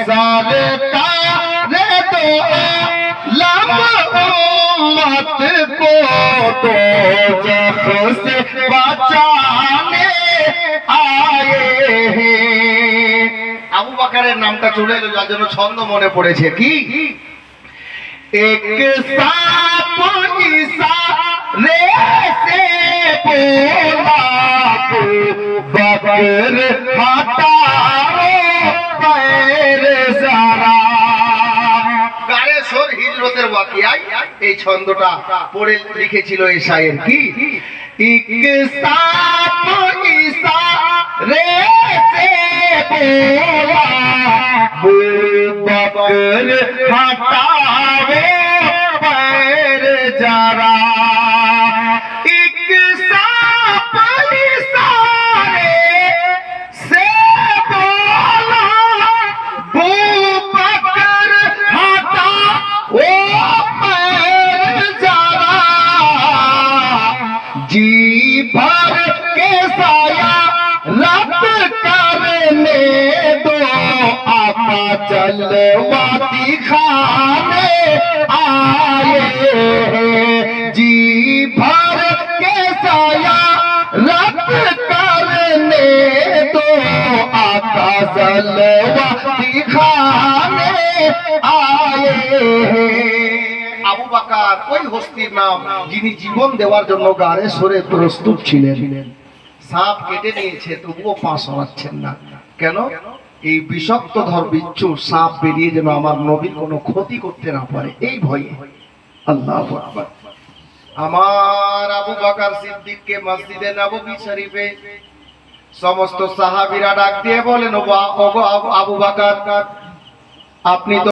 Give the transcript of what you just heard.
सरकार दो आलम उम्मत को दोज़ख से बचाने आए हैं। আবু বকরের নামটা চলে এলো যার জন্য ছন্দ মনে পড়েছে কি एक सांप इशारे से बोला बकर हटाओ पैर जरा গারে সুর হিজরতের ওয়াকিয়ায় এই ছন্দটা পড়ে লিখেছিল এই শায়ের কি एक सांप इशारे से बोला बकर हटाओ पैर जरा एक सांप इशारे से बोला बकर हटाओ पैर जरा जी भर के साया रब करने दो आका चलवा दिखाने आए हैं जी भर के साया रब करने दो आका चलवा दिखाने आए हैं। আবু বকর ওই হস্তির নাম যিনি জীবন দেওয়ার জন্য গারে সরে প্রস্তুত ছিলেন সাপ কেটে নিয়েছে তবুও পা সরাচ্ছেন না কেন এই বিষাক্ত বিচ্ছু সাপ বেরিয়ে যেন আমার নবীর কোনো ক্ষতি করতে না পারে এই ভয়ে আল্লাহু আকবার আমার আবু বকর সিদ্দিককে মসজিদে নববী শরীফে সমস্ত সাহাবীরা ডাক দিয়ে বলেন ওগো আবু বকর আপনি তো